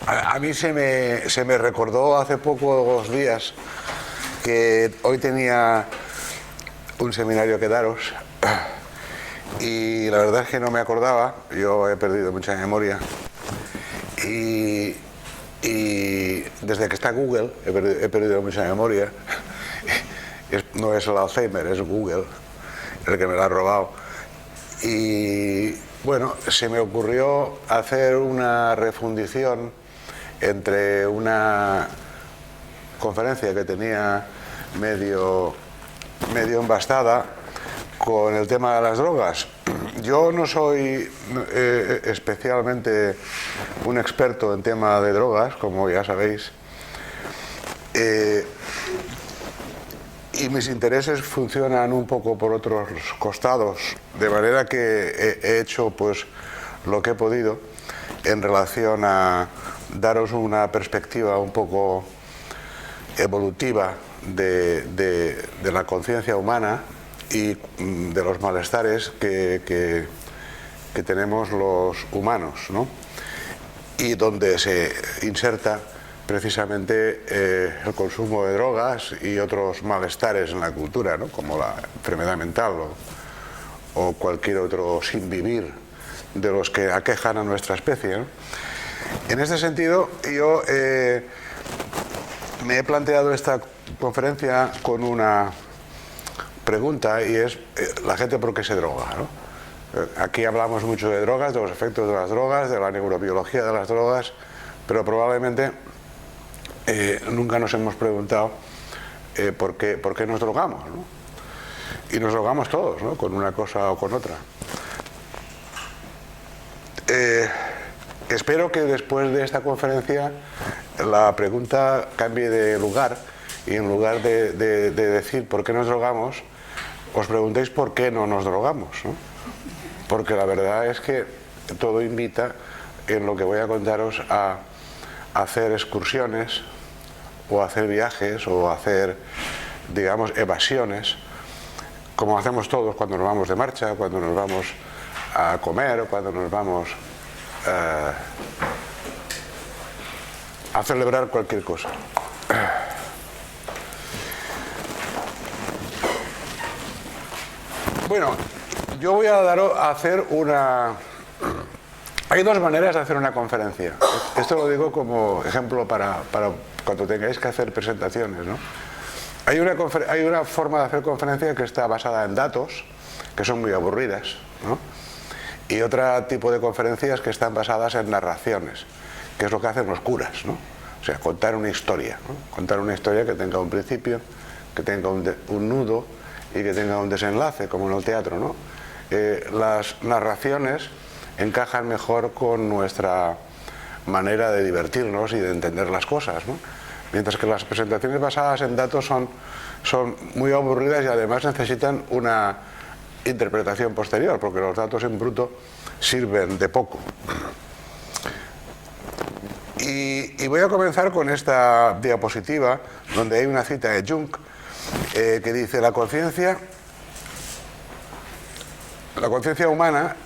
A mí se me recordó hace pocos días que hoy tenía un seminario que daros y la verdad es que no me acordaba, yo he perdido mucha memoria y desde que está Google he perdido mucha memoria. No es el Alzheimer, es Google el que me lo ha robado. Y bueno, se me ocurrió hacer una refundición entre una conferencia que tenía medio embastada con el tema de las drogas. Yo no soy especialmente un experto en tema de drogas, como ya sabéis, y mis intereses funcionan un poco por otros costados, de manera que he hecho pues lo que he podido en relación a daros una perspectiva un poco evolutiva de la conciencia humana y de los malestares que tenemos los humanos, ¿no? Y donde se inserta precisamente el consumo de drogas y otros malestares en la cultura, ¿no? Como la enfermedad mental o cualquier otro sin vivir de los que aquejan a nuestra especie, ¿no? En este sentido, yo me he planteado esta conferencia con una pregunta, y es la gente por qué se droga, ¿no? Aquí hablamos mucho de drogas, de los efectos de las drogas, de la neurobiología de las drogas, pero probablemente nunca nos hemos preguntado por qué nos drogamos, ¿no? Y nos drogamos todos, ¿no? Con una cosa o con otra. Espero que después de esta conferencia la pregunta cambie de lugar y en lugar de decir por qué nos drogamos, os preguntéis por qué no nos drogamos, ¿no? Porque la verdad es que todo invita, en lo que voy a contaros, a hacer excursiones o hacer viajes o hacer, digamos, evasiones, como hacemos todos cuando nos vamos de marcha, cuando nos vamos a comer o cuando nos vamos a celebrar cualquier cosa. Bueno, yo voy a hacer una... Hay dos maneras de hacer una conferencia. Esto lo digo como ejemplo para cuando tengáis que hacer presentaciones, ¿no? Hay una forma de hacer conferencia que está basada en datos, que son muy aburridas, ¿no? Y otro tipo de conferencias que están basadas en narraciones, que es lo que hacen los curas, ¿no? O sea, contar una historia, ¿no? Contar una historia que tenga un principio, que tenga un nudo y que tenga un desenlace, como en el teatro, ¿no? Las narraciones encajan mejor con nuestra manera de divertirnos y de entender las cosas, ¿no? Mientras que las presentaciones basadas en datos son muy aburridas y además necesitan una interpretación posterior, porque los datos en bruto sirven de poco. Y voy a comenzar con esta diapositiva donde hay una cita de Jung que dice: la conciencia humana.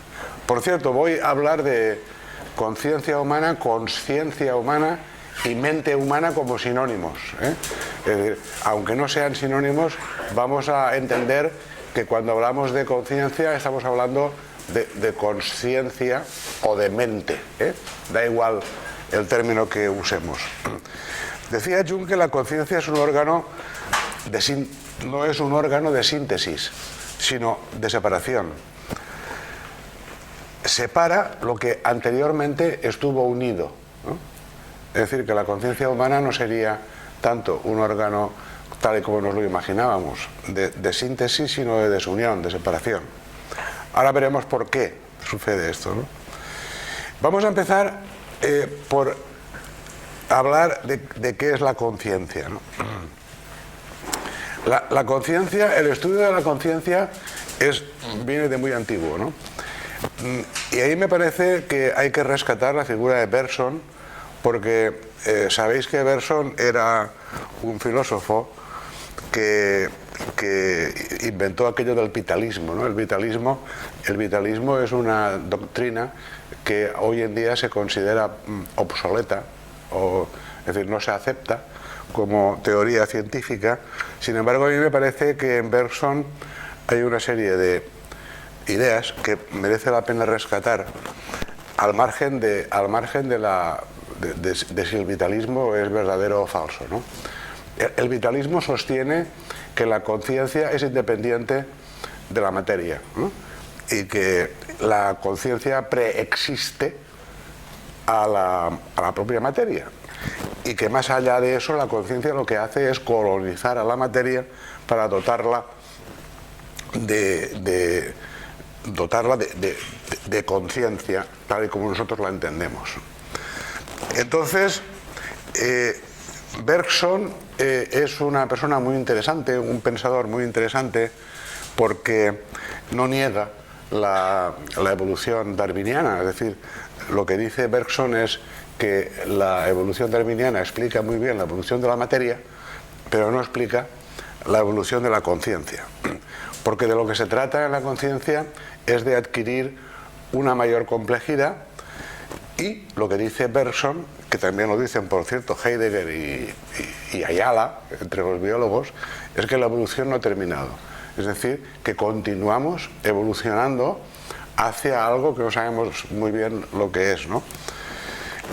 Por cierto, voy a hablar de conciencia humana, consciencia humana y mente humana como sinónimos, ¿eh? Es decir, aunque no sean sinónimos, vamos a entender que cuando hablamos de conciencia estamos hablando de consciencia o de mente, ¿eh? Da igual el término que usemos. Decía Jung que la conciencia es un órgano no es un órgano de síntesis, sino de separación. Separa lo que anteriormente estuvo unido, ¿no? Es decir, que la conciencia humana no sería tanto un órgano tal y como nos lo imaginábamos, de síntesis, sino de desunión, de separación. Ahora veremos por qué sucede esto, ¿no? Vamos a empezar por hablar de qué es la conciencia, ¿no? La conciencia, el estudio de la conciencia viene de muy antiguo, ¿no? Y ahí me parece que hay que rescatar la figura de Bergson, porque sabéis que Bergson era un filósofo que inventó aquello del vitalismo, ¿no? El vitalismo es una doctrina que hoy en día se considera obsoleta, es decir, no se acepta como teoría científica. Sin embargo, a mí me parece que en Bergson hay una serie de ideas que merece la pena rescatar al margen de si el vitalismo es verdadero o falso, ¿no? El vitalismo sostiene que la conciencia es independiente de la materia, ¿no? Y que la conciencia preexiste a la propia materia, y que más allá de eso la conciencia lo que hace es colonizar a la materia para dotarla de conciencia tal y como nosotros la entendemos. Entonces, Bergson es una persona muy interesante, un pensador muy interesante, porque no niega la evolución darwiniana. Es decir, lo que dice Bergson es que la evolución darwiniana explica muy bien la evolución de la materia, pero no explica la evolución de la conciencia. Porque de lo que se trata en la conciencia es de adquirir una mayor complejidad, y lo que dice Bergson, que también lo dicen, por cierto, Heidegger y Ayala, entre los biólogos, es que la evolución no ha terminado. Es decir, que continuamos evolucionando hacia algo que no sabemos muy bien lo que es, ¿no?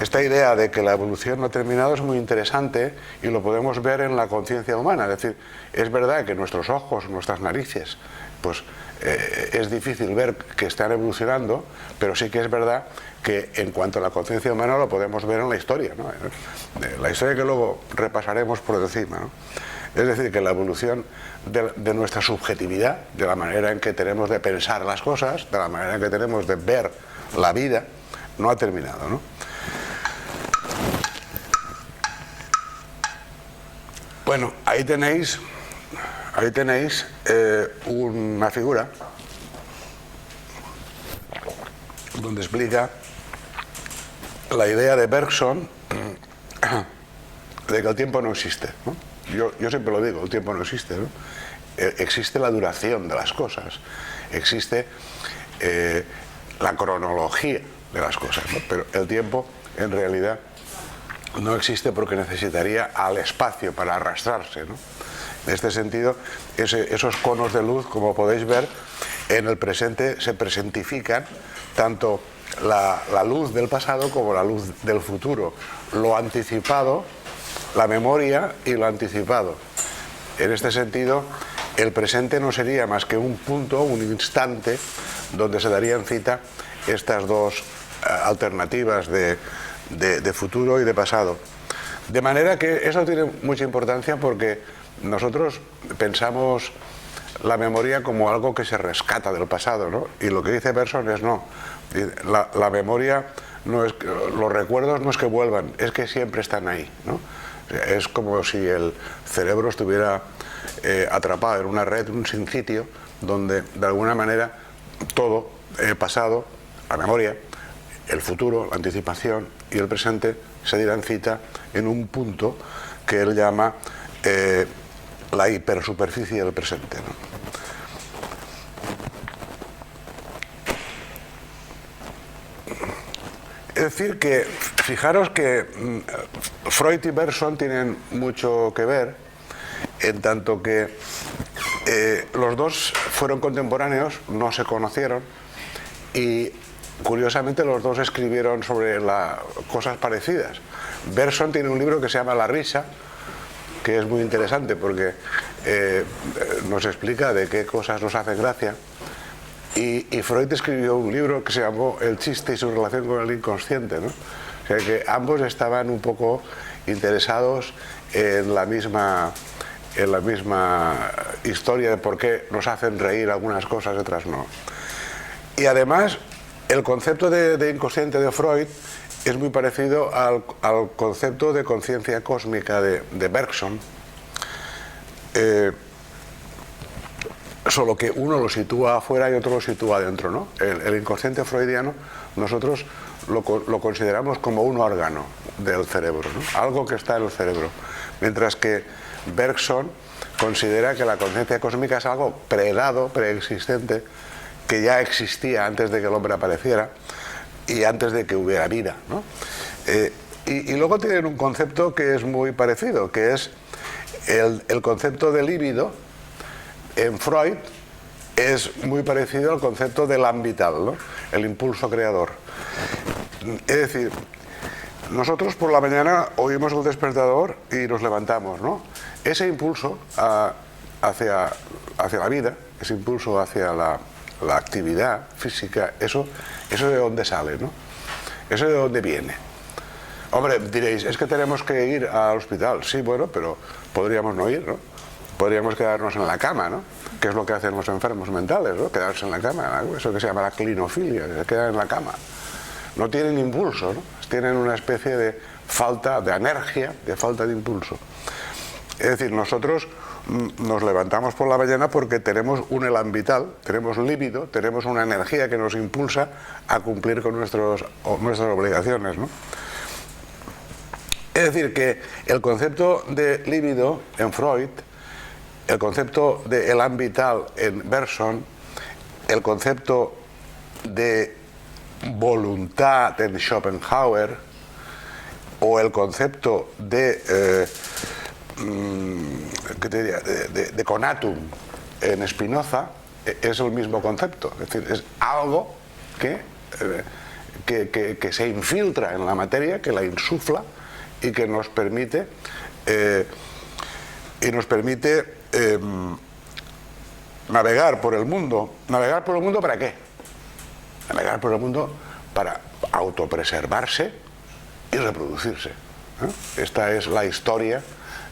Esta idea de que la evolución no ha terminado es muy interesante y lo podemos ver en la conciencia humana. Es decir, es verdad que nuestros ojos, nuestras narices, pues es difícil ver que están evolucionando, pero sí que es verdad que en cuanto a la conciencia humana lo podemos ver en la historia, ¿no? La historia que luego repasaremos por encima, ¿no? Es decir, que la evolución de nuestra subjetividad, de la manera en que tenemos de pensar las cosas, de la manera en que tenemos de ver la vida, no ha terminado, ¿no? Bueno, ahí tenéis una figura donde explica la idea de Bergson de que el tiempo no existe, ¿no? Yo siempre lo digo, el tiempo no existe, ¿no? Existe la duración de las cosas, existe la cronología de las cosas, ¿no? Pero el tiempo en realidad no existe, porque necesitaría al espacio para arrastrarse, ¿no? En este sentido, esos conos de luz, como podéis ver, en el presente se presentifican tanto la luz del pasado como la luz del futuro, lo anticipado, la memoria y lo anticipado. En este sentido, el presente no sería más que un punto, un instante, donde se darían cita estas dos alternativas de futuro y de pasado. De manera que eso tiene mucha importancia, porque nosotros pensamos la memoria como algo que se rescata del pasado, ¿no? Y lo que dice Bergson es no. La memoria no es, los recuerdos no es que vuelvan, es que siempre están ahí, ¿no? Es como si el cerebro estuviera atrapado en una red, un sin sitio, donde de alguna manera todo el pasado, la memoria, el futuro, la anticipación y el presente se dieran cita en un punto que él llama la hipersuperficie del presente, ¿no? Es decir, que fijaros que Freud y Bergson tienen mucho que ver, en tanto que los dos fueron contemporáneos, no se conocieron, y curiosamente los dos escribieron sobre cosas parecidas. Bergson tiene un libro que se llama La risa, que es muy interesante porque nos explica de qué cosas nos hacen gracia. Y Freud escribió un libro que se llamó El chiste y su relación con el inconsciente, ¿no? O sea que ambos estaban un poco interesados en la misma historia de por qué nos hacen reír algunas cosas y otras no. Y además, el concepto de inconsciente de Freud es muy parecido al concepto de conciencia cósmica de Bergson, solo que uno lo sitúa afuera y otro lo sitúa adentro, ¿no? El inconsciente freudiano nosotros lo consideramos como un órgano del cerebro, ¿no? Algo que está en el cerebro, mientras que Bergson considera que la conciencia cósmica es algo predado, preexistente, que ya existía antes de que el hombre apareciera y antes de que hubiera vida, ¿no? Y luego tienen un concepto que es muy parecido, que es el concepto de líbido. En Freud es muy parecido al concepto del ambital, ¿no? El impulso creador. Es decir, nosotros por la mañana oímos el despertador y nos levantamos, ¿no? Ese impulso hacia la vida, ese impulso hacia la actividad física, eso de dónde sale, ¿no? Eso de dónde viene. Hombre, diréis, es que tenemos que ir al hospital. Sí, bueno, pero podríamos no ir, ¿no? Podríamos quedarnos en la cama, ¿no? Que es lo que hacen los enfermos mentales, ¿no? Quedarse en la cama, ¿no? Eso que se llama la clinofilia, que se quedan en la cama. No tienen impulso, ¿no? Tienen una especie de falta de energía, de falta de impulso. Es decir, nosotros nos levantamos por la mañana porque tenemos un elan vital, tenemos líbido, tenemos una energía que nos impulsa a cumplir con nuestras obligaciones, ¿no? Es decir, que el concepto de líbido en Freud, el concepto de elan vital en Bergson, el concepto de voluntad en Schopenhauer o el concepto de conatum en Spinoza es el mismo concepto, es decir, es algo que se infiltra en la materia, que la insufla y que nos permite navegar por el mundo. ¿Navegar por el mundo para qué? Navegar por el mundo para autopreservarse y reproducirse, ¿eh? Esta es la historia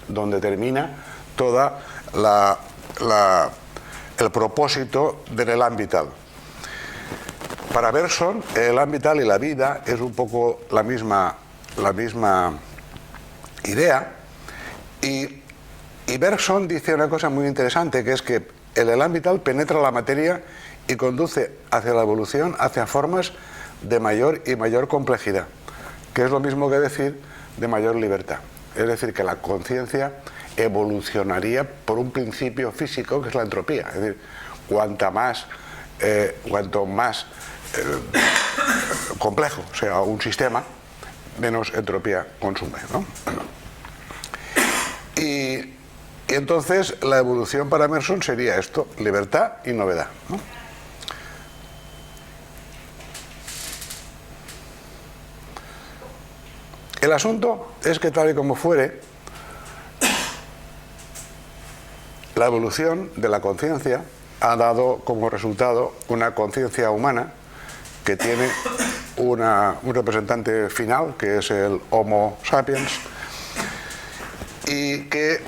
donde termina toda el propósito del elan vital. Para Bergson, el elan vital y la vida es un poco la misma idea, y Bergson dice una cosa muy interesante, que es que el elan vital penetra la materia y conduce hacia la evolución, hacia formas de mayor y mayor complejidad, que es lo mismo que decir de mayor libertad. Es decir, que la conciencia evolucionaría por un principio físico que es la entropía. Es decir, cuanto más complejo sea un sistema, menos entropía consume, ¿no? Y entonces la evolución para Emerson sería esto: libertad y novedad, ¿no? El asunto es que, tal y como fuere, la evolución de la conciencia ha dado como resultado una conciencia humana que tiene un representante final, que es el Homo sapiens, y que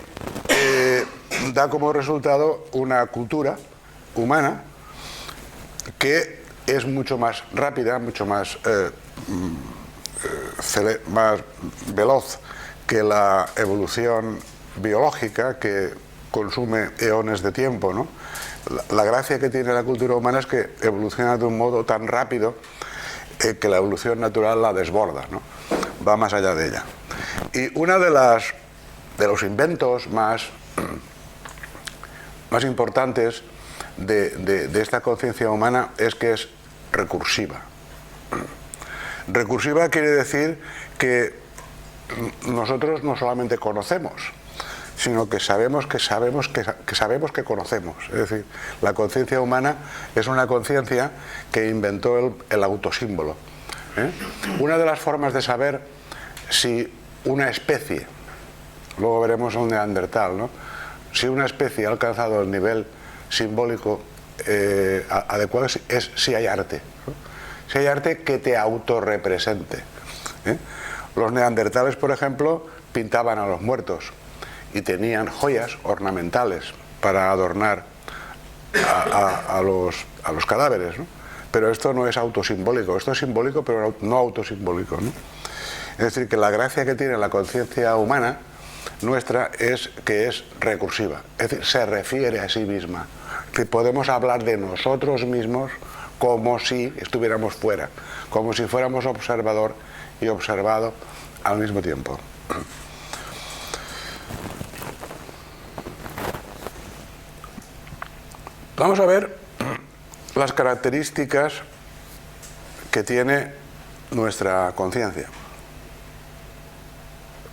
da como resultado una cultura humana que es mucho más rápida, mucho más veloz que la evolución biológica, que consume eones de tiempo, ¿no? La gracia que tiene la cultura humana es que evoluciona de un modo tan rápido que la evolución natural la desborda, ¿no? Va más allá de ella. Y una de los inventos más importantes de esta conciencia humana es que es recursiva. Recursiva quiere decir que nosotros no solamente conocemos, sino que sabemos que conocemos. Es decir, la conciencia humana es una conciencia que inventó el autosímbolo, ¿eh? Una de las formas de saber si una especie, luego veremos un neandertal, ¿no? Si una especie ha alcanzado el nivel simbólico adecuado es si hay arte, ¿no? Si hay arte que te autorrepresente, ¿eh? Los neandertales, por ejemplo, pintaban a los muertos y tenían joyas ornamentales para adornar a los cadáveres, ¿no? Pero esto no es autosimbólico, esto es simbólico pero no autosimbólico, ¿no? Es decir, que la gracia que tiene la conciencia humana nuestra es que es recursiva, es decir, se refiere a sí misma, que podemos hablar de nosotros mismos como si estuviéramos fuera, como si fuéramos observador y observado al mismo tiempo. Vamos a ver las características que tiene nuestra conciencia.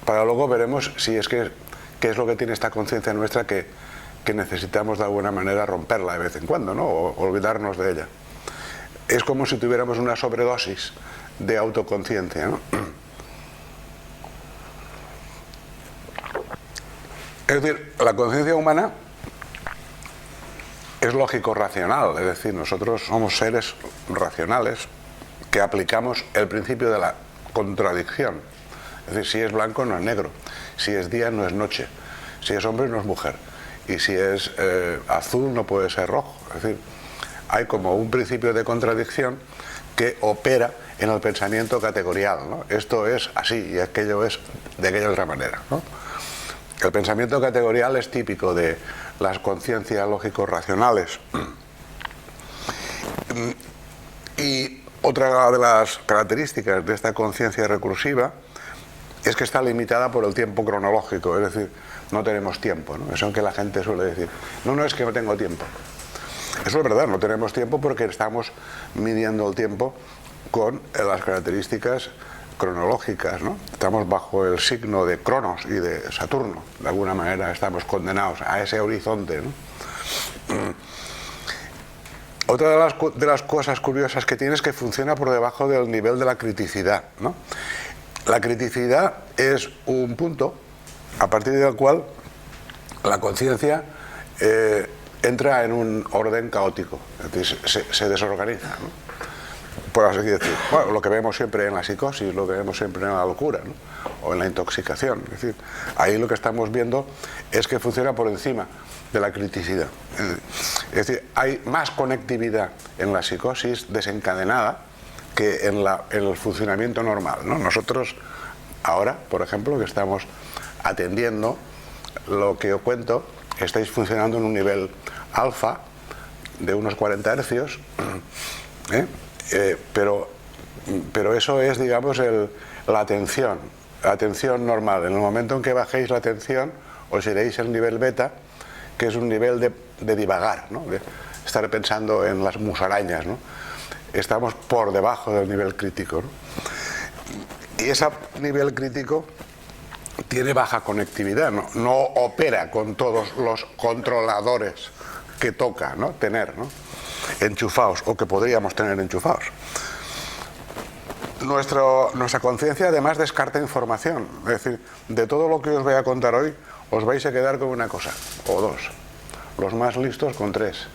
para luego veremos si es que qué es lo que tiene esta conciencia nuestra que necesitamos de alguna manera romperla de vez en cuando, ¿no? O olvidarnos de ella. Es como si tuviéramos una sobredosis de autoconciencia, ¿no? Es decir, la conciencia humana es lógico-racional, es decir, nosotros somos seres racionales que aplicamos el principio de la contradicción. Es decir, si es blanco no es negro, si es día no es noche, si es hombre no es mujer, y si es azul no puede ser rojo. Es decir, hay como un principio de contradicción que opera en el pensamiento categorial, ¿no? Esto es así y aquello es de aquella otra manera, ¿no? El pensamiento categorial es típico de las conciencias lógico-racionales. Y otra de las características de esta conciencia recursiva es que está limitada por el tiempo cronológico, es decir, no tenemos tiempo, ¿no? Eso que la gente suele decir, no es que no tengo tiempo. Eso es verdad, no tenemos tiempo porque estamos midiendo el tiempo con las características cronológicas, ¿no? Estamos bajo el signo de Cronos y de Saturno, de alguna manera estamos condenados a ese horizonte, ¿no? Otra de las cosas curiosas que tiene es que funciona por debajo del nivel de la criticidad, ¿no? La criticidad es un punto a partir del cual la conciencia entra en un orden caótico, es decir, se desorganiza, ¿no? Por así decir, bueno, lo que vemos siempre en la psicosis, lo que vemos siempre en la locura, ¿no? O en la intoxicación. Es decir, ahí lo que estamos viendo es que funciona por encima de la criticidad. Es decir, hay más conectividad en la psicosis desencadenada que en el funcionamiento normal, ¿no? Nosotros ahora, por ejemplo, que estamos atendiendo lo que os cuento, estáis funcionando en un nivel alfa de unos 40 hercios, pero eso es, digamos, la atención normal. En el momento en que bajéis la atención, os iréis al nivel beta, que es un nivel de divagar, ¿no? De estar pensando en las musarañas, ¿no? Estamos por debajo del nivel crítico, ¿no? Y ese nivel crítico tiene baja conectividad, no opera con todos los controladores que toca, ¿no? Tener, ¿no? Enchufados, o que podríamos tener enchufados. Nuestra conciencia además descarta información, es decir, de todo lo que os voy a contar hoy os vais a quedar con una cosa o dos, los más listos con tres,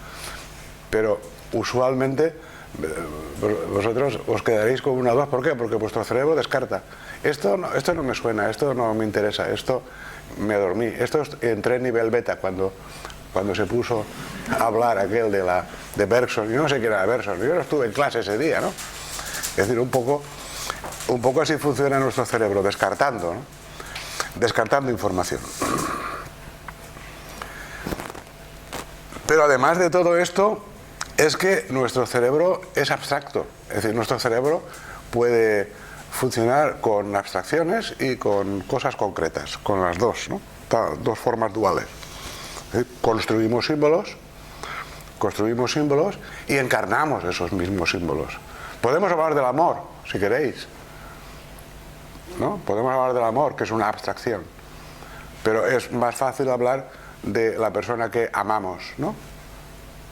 pero usualmente vosotros os quedaréis con una o dos. ¿Por qué? Porque vuestro cerebro descarta. Esto no me suena, esto no me interesa, esto me dormí, entré en nivel beta cuando se puso a hablar aquel de Bergson. Yo no sé qué era Bergson, yo no estuve en clase ese día, ¿no? Es decir, un poco así funciona nuestro cerebro, descartando, ¿no? Descartando información. Pero además de todo esto, es que nuestro cerebro es abstracto, es decir, nuestro cerebro puede funcionar con abstracciones y con cosas concretas, con las dos, ¿no? Dos formas duales. Construimos símbolos y encarnamos esos mismos símbolos. Podemos hablar del amor, si queréis, ¿no? Podemos hablar del amor, que es una abstracción, pero es más fácil hablar de la persona que amamos, ¿no?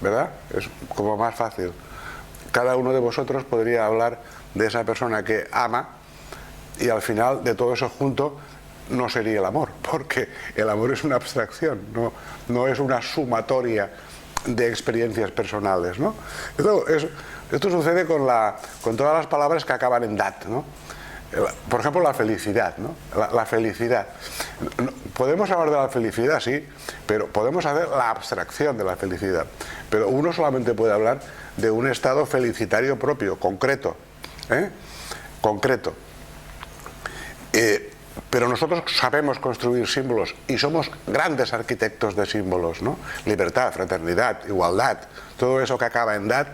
¿Verdad? Es como más fácil. Cada uno de vosotros podría hablar de esa persona que ama y al final de todo eso junto no sería el amor, porque el amor es una abstracción, no es una sumatoria de experiencias personales, ¿no? Esto sucede con todas las palabras que acaban en dat, ¿no? Por ejemplo, la felicidad, ¿no? La felicidad. Podemos hablar de la felicidad, sí, pero podemos hacer la abstracción de la felicidad. Pero uno solamente puede hablar de un estado felicitario propio, concreto, ¿eh? Concreto. Pero nosotros sabemos construir símbolos y somos grandes arquitectos de símbolos, ¿no? Libertad, fraternidad, igualdad, todo eso que acaba en dat,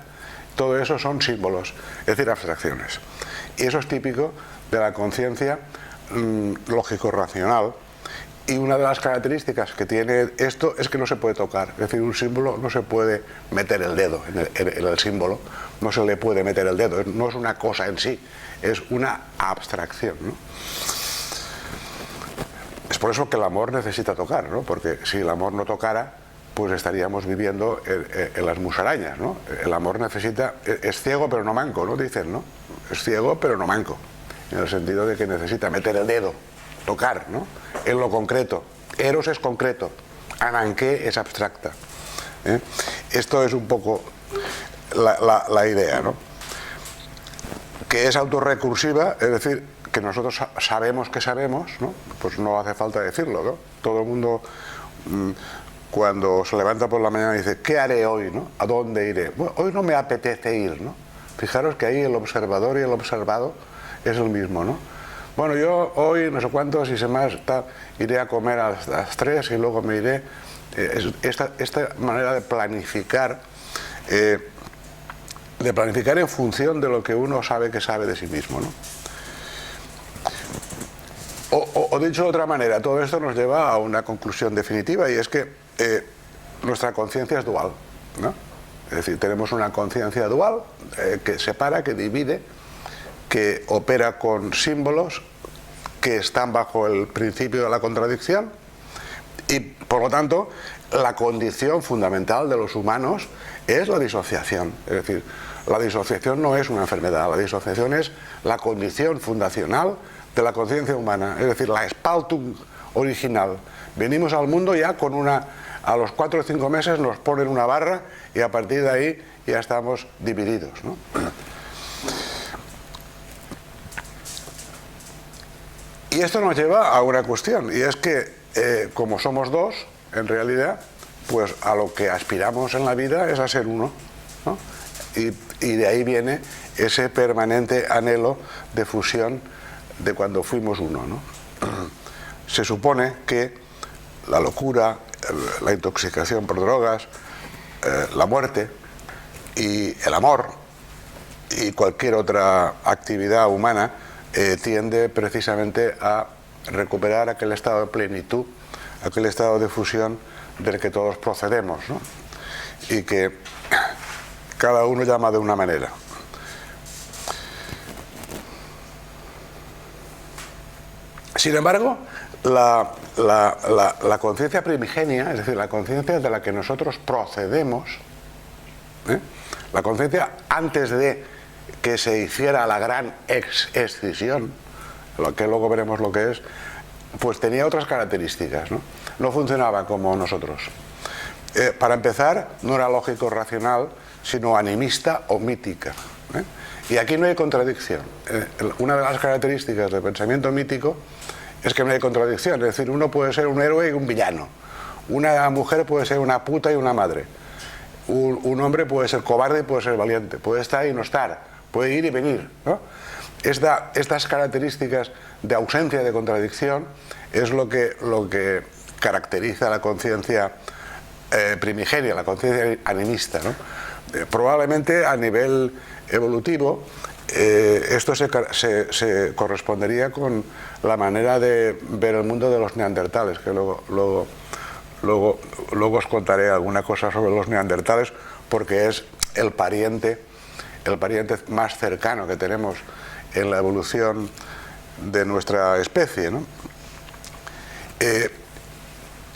todo eso son símbolos, es decir, abstracciones. Y eso es típico de la conciencia lógico-racional. Y una de las características que tiene esto es que no se puede tocar, es decir, un símbolo no se puede meter el dedo en el símbolo, no se le puede meter el dedo, no es una cosa en sí, es una abstracción, ¿no? por eso que el amor necesita tocar, ¿no? Porque si el amor no tocara, pues estaríamos viviendo en las musarañas, ¿no? El amor necesita, es ciego pero no manco, ¿no? Dicen, ¿no? Es ciego pero no manco, en el sentido de que necesita meter el dedo, tocar, ¿no? En lo concreto. Eros es concreto, Ananké es abstracta. Esto es un poco la idea, ¿no? Que es autorrecursiva, es decir, que nosotros sabemos que sabemos, ¿no? Pues no hace falta decirlo, ¿no? Todo el mundo cuando se levanta por la mañana dice, ¿qué haré hoy, ¿no? ¿A dónde iré? Bueno, hoy no me apetece ir, ¿no? Fijaros que ahí el observador y el observado es el mismo, ¿no? Bueno, yo hoy no sé cuántos y más iré a comer a las 3 y luego me iré. Esta manera de planificar en función de lo que uno sabe que sabe de sí mismo, ¿no? O dicho de otra manera, todo esto nos lleva a una conclusión definitiva, y es que nuestra conciencia es dual, ¿no? Es decir, tenemos una conciencia dual que separa, que divide, que opera con símbolos que están bajo el principio de la contradicción, y por lo tanto la condición fundamental de los humanos es la disociación. Es decir, la disociación no es una enfermedad, la disociación es la condición fundacional de la conciencia humana, es decir, la Spaltung original. Venimos al mundo ya con a los 4 o 5 meses nos ponen una barra y a partir de ahí ya estamos divididos, ¿no? Y esto nos lleva a una cuestión, y es que como somos dos, en realidad, pues a lo que aspiramos en la vida es a ser uno, ¿no? Y de ahí viene ese permanente anhelo de fusión de cuando fuimos uno, ¿no? Se supone que la locura, la intoxicación por drogas, la muerte y el amor y cualquier otra actividad humana tiende precisamente a recuperar aquel estado de plenitud, aquel estado de fusión del que todos procedemos, ¿no? Y que cada uno llama de una manera. Sin embargo, la conciencia primigenia, es decir, la conciencia de la que nosotros procedemos, la conciencia antes de que se hiciera la gran escisión, lo que luego veremos lo que es, pues tenía otras características, ¿no? No funcionaba como nosotros. Para empezar, no era lógico racional, sino animista o mítica, Y aquí no hay contradicción. Una de las características del pensamiento mítico es que no hay contradicción, es decir, uno puede ser un héroe y un villano, una mujer puede ser una puta y una madre, un hombre puede ser cobarde y puede ser valiente, puede estar y no estar, puede ir y venir, ¿no? Estas características de ausencia de contradicción es lo que caracteriza la conciencia primigenia, la conciencia animista, ¿no? Probablemente a nivel evolutivo esto se correspondería con la manera de ver el mundo de los neandertales, que luego os contaré alguna cosa sobre los neandertales, porque es el pariente más cercano que tenemos en la evolución de nuestra especie, ¿no?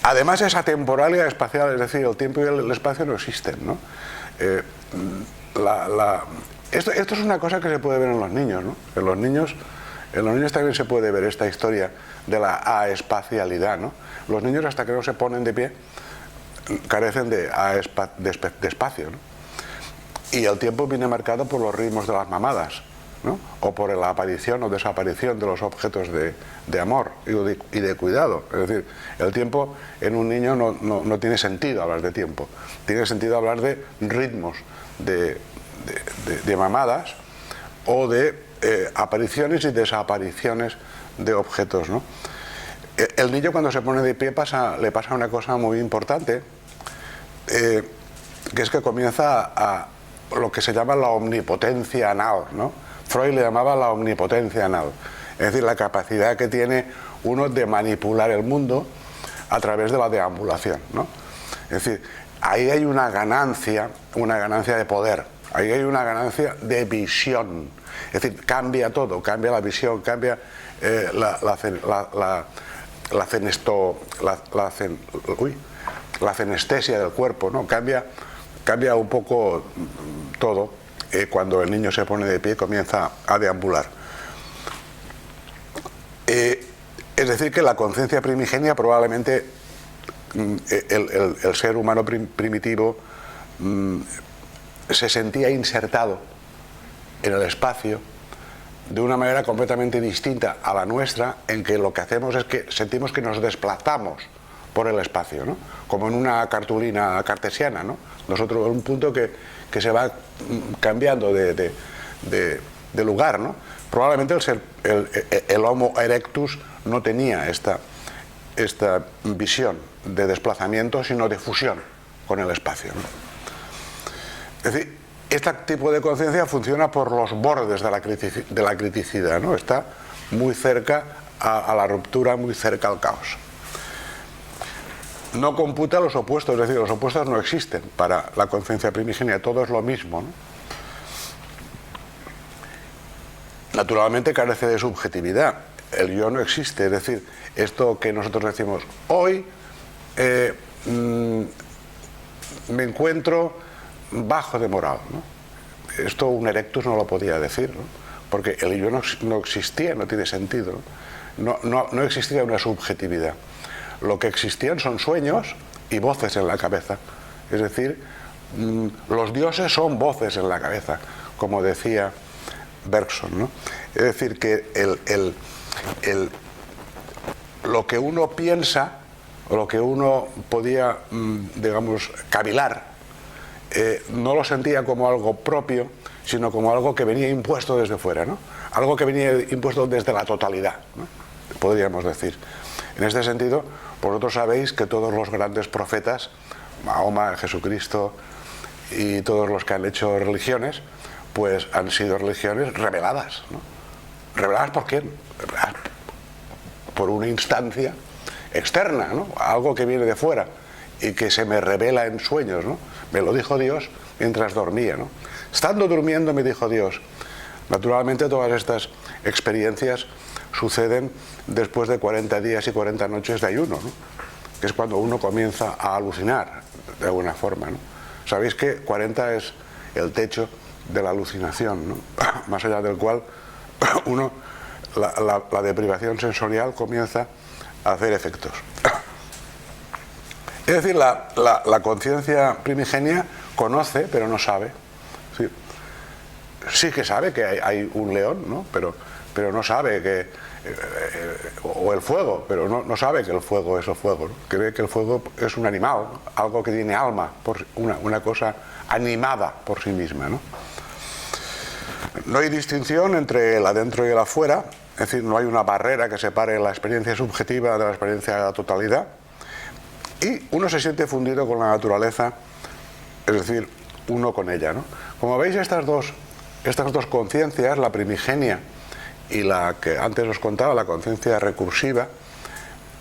Además es atemporal y espacial, es decir, el tiempo y el espacio no existen, ¿no? Esto es una cosa que se puede ver en los niños, ¿no? En los niños también se puede ver esta historia de la aespacialidad, ¿no? Los niños, hasta que no se ponen de pie, carecen de espacio, ¿no? Y el tiempo viene marcado por los ritmos de las mamadas, ¿no? O por la aparición o desaparición de los objetos de amor y de cuidado. Es decir, el tiempo en un niño no tiene sentido hablar de tiempo, tiene sentido hablar de ritmos de mamadas o de apariciones y desapariciones de objetos, ¿no? El niño, cuando se pone de pie, le pasa una cosa muy importante, que es que comienza a lo que se llama la omnipotencia anal, ¿no? Freud le llamaba la omnipotencia anal, es decir, la capacidad que tiene uno de manipular el mundo a través de la deambulación, ¿no? Es decir, ahí hay una ganancia de poder, ahí hay una ganancia de visión, es decir, cambia todo, cambia la visión, cambia la fenestesia del cuerpo, ¿no? Cambia un poco todo cuando el niño se pone de pie y comienza a deambular. Es decir, que la conciencia primigenia probablemente el ser humano primitivo se sentía insertado en el espacio de una manera completamente distinta a la nuestra, en que lo que hacemos es que sentimos que nos desplazamos por el espacio, ¿no? Como en una cartulina cartesiana, ¿no? Nosotros en un punto que se va cambiando de lugar, ¿no? Probablemente el Homo erectus no tenía esta visión de desplazamiento, sino de fusión con el espacio, ¿no? Es decir, este tipo de conciencia funciona por los bordes de la criticidad, ¿no? Está muy cerca a la ruptura, muy cerca al caos. No computa los opuestos, es decir, los opuestos no existen para la conciencia primigenia, todo es lo mismo, ¿no? Naturalmente carece de subjetividad, el yo no existe, es decir, esto que nosotros decimos, hoy me encuentro bajo de moral, ¿no? Esto un erectus no lo podía decir, ¿no? Porque el yo no existía, no tiene sentido, ¿no? No existía una subjetividad. Lo que existían son sueños y voces en la cabeza, es decir, los dioses son voces en la cabeza, como decía Bergson, ¿no? Es decir, que lo que uno piensa, o lo que uno podía, digamos, cavilar, no lo sentía como algo propio, sino como algo que venía impuesto desde fuera, ¿no? Algo que venía impuesto desde la totalidad, ¿no? Podríamos decir. En este sentido, vosotros sabéis que todos los grandes profetas, Mahoma, Jesucristo y todos los que han hecho religiones, pues han sido religiones reveladas, ¿no? ¿Reveladas por quién? Reveladas por una instancia externa, ¿no? Algo que viene de fuera y que se me revela en sueños, ¿no? Me lo dijo Dios mientras dormía, ¿no? Estando durmiendo me dijo Dios. Naturalmente todas estas experiencias suceden después de 40 días y 40 noches de ayuno, ¿no? Que es cuando uno comienza a alucinar de alguna forma, ¿no? Sabéis que 40 es el techo de la alucinación, ¿no? Más allá del cual la deprivación sensorial comienza a hacer efectos. Es decir, la conciencia primigenia conoce pero no sabe. Sí que sabe que hay un león, ¿no? Pero no sabe que o el fuego, pero no sabe que el fuego es el fuego, ¿no? Cree que el fuego es un animal, algo que tiene alma, una cosa animada por sí misma, ¿no? No hay distinción entre el adentro y el afuera, es decir, no hay una barrera que separe la experiencia subjetiva de la experiencia de la totalidad, y uno se siente fundido con la naturaleza, es decir, uno con ella, ¿no? Como veis, estas dos conciencias, la primigenia y la que antes os contaba, la conciencia recursiva,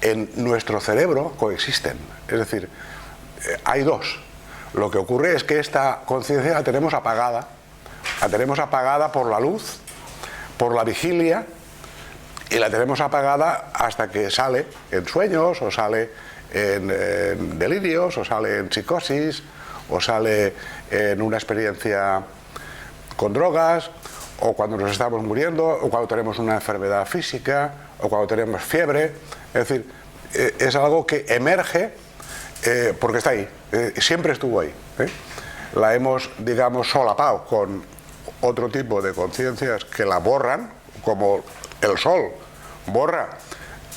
en nuestro cerebro coexisten. Es decir, hay dos. Lo que ocurre es que esta conciencia la tenemos apagada por la luz, por la vigilia, y la tenemos apagada hasta que sale en sueños, o sale en delirios, o sale en psicosis, o sale en una experiencia con drogas, o cuando nos estamos muriendo, o cuando tenemos una enfermedad física, o cuando tenemos fiebre. Es decir, es algo que emerge porque está ahí, siempre estuvo ahí, ¿eh? La hemos, digamos, solapado con otro tipo de conciencias que la borran, como el sol borra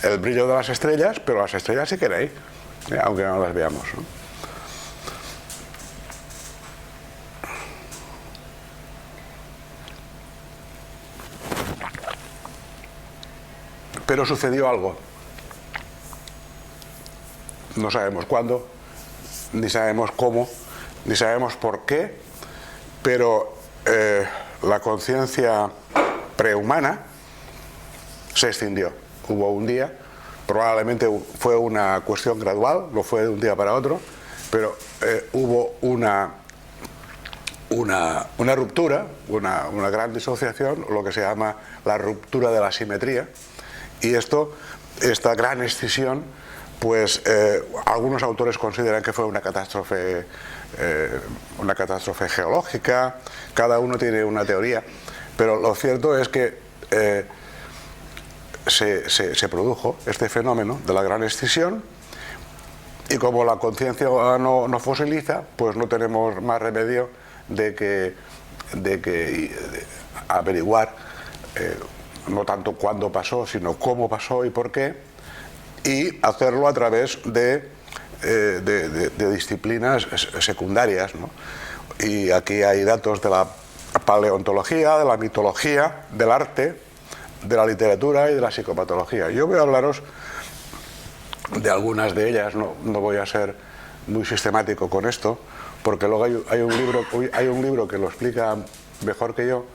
el brillo de las estrellas, pero las estrellas sí que ahí, aunque no las veamos, ¿no? Pero sucedió algo. No sabemos cuándo, ni sabemos cómo, ni sabemos por qué, pero la conciencia prehumana se extinguió. Hubo un día, probablemente fue una cuestión gradual, no fue de un día para otro, pero hubo una ruptura, una gran disociación, lo que se llama la ruptura de la simetría, y esto esta gran escisión, pues algunos autores consideran que fue una catástrofe geológica, cada uno tiene una teoría, pero lo cierto es que se produjo este fenómeno de la gran escisión, y como la conciencia no fosiliza, pues no tenemos más remedio de que averiguar no tanto cuándo pasó, sino cómo pasó y por qué, y hacerlo a través de disciplinas secundarias, ¿no? Y aquí hay datos de la paleontología, de la mitología, del arte, de la literatura y de la psicopatología. Yo voy a hablaros de algunas de ellas, no voy a ser muy sistemático con esto, porque luego hay un libro que lo explica mejor que yo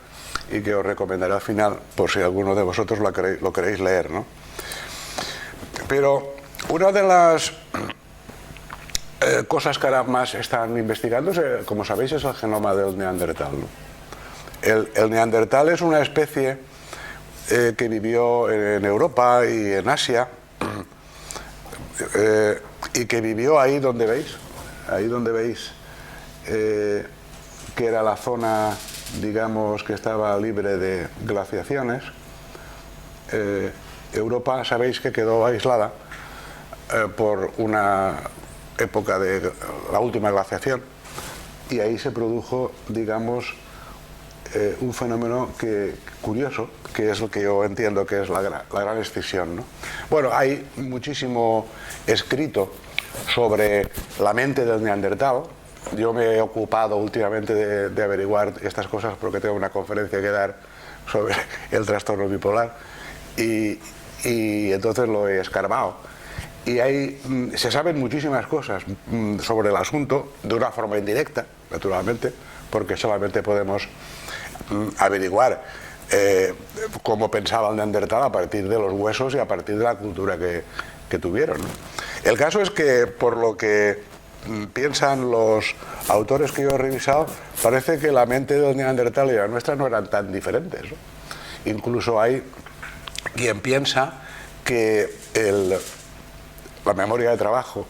y que os recomendaré al final, por si alguno de vosotros lo queréis leer, ¿no? Pero una de las cosas que ahora más están investigando, como sabéis, es el genoma del neandertal, ¿no? El neandertal es una especie que vivió en Europa y en Asia, y que vivió ahí donde veis, que era la zona, digamos, que estaba libre de glaciaciones. Europa, sabéis que quedó aislada por una época de la última glaciación, y ahí se produjo, digamos, un fenómeno curioso, que es lo que yo entiendo que es la gran escisión, ¿no? Bueno, hay muchísimo escrito sobre la mente del neandertal. Yo me he ocupado últimamente de averiguar estas cosas porque tengo una conferencia que dar sobre el trastorno bipolar, y entonces lo he escarbado. Y se saben muchísimas cosas sobre el asunto de una forma indirecta, naturalmente, porque solamente podemos averiguar cómo pensaba el neandertal a partir de los huesos y a partir de la cultura que tuvieron, ¿no? El caso es que, por lo que piensan los autores que yo he revisado, parece que la mente del neandertal y la nuestra no eran tan diferentes, ¿no? Incluso hay quien piensa que la memoria de trabajo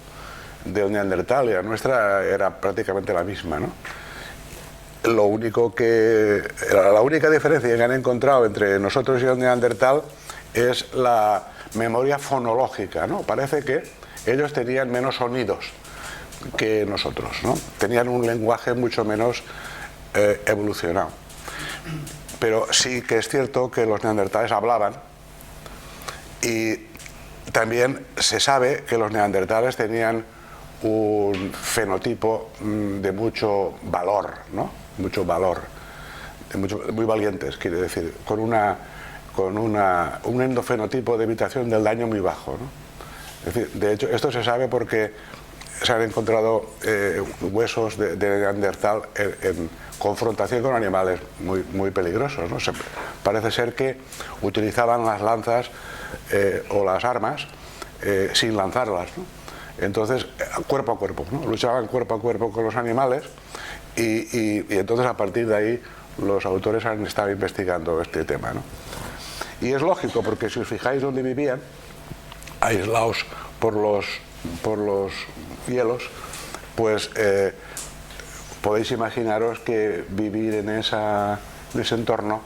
del neandertal y la nuestra era prácticamente la misma, ¿no? La única diferencia que han encontrado entre nosotros y el neandertal es la memoria fonológica, ¿no? Parece que ellos tenían menos sonidos que nosotros, ¿no? Tenían un lenguaje mucho menos evolucionado. Pero sí que es cierto que los neandertales hablaban, y también se sabe que los neandertales tenían un fenotipo de mucho valor, ¿no? Mucho valor, muy valientes, quiere decir, con un endofenotipo de evitación del daño muy bajo, ¿no? Es decir, de hecho, esto se sabe porque se han encontrado huesos de neandertal en confrontación con animales muy peligrosos, ¿no? Parece ser que utilizaban las lanzas o las armas sin lanzarlas, ¿no? Entonces, cuerpo a cuerpo, ¿no? Luchaban cuerpo a cuerpo con los animales, y entonces a partir de ahí los autores han estado investigando este tema, ¿no? Y es lógico, porque si os fijáis dónde vivían, aislados por los hielos, pues podéis imaginaros que vivir en ese entorno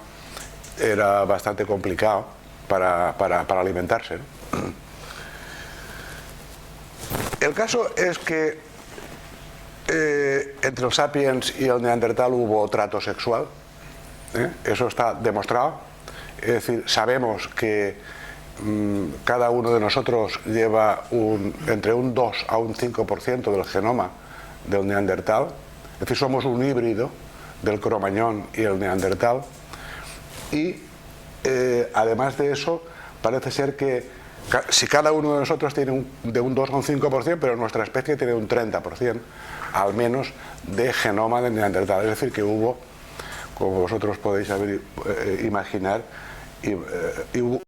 era bastante complicado para alimentarse, ¿no? El caso es que entre el sapiens y el neandertal hubo trato sexual, eso está demostrado. Es decir, sabemos que cada uno de nosotros lleva entre un 2 a un 5% del genoma del neandertal. Es decir, somos un híbrido del cromañón y el neandertal. Y además de eso, parece ser que si cada uno de nosotros tiene de un 2 a un 5%, pero nuestra especie tiene un 30%, al menos, de genoma de neandertal. Es decir, que hubo, como vosotros podéis imaginar, y hubo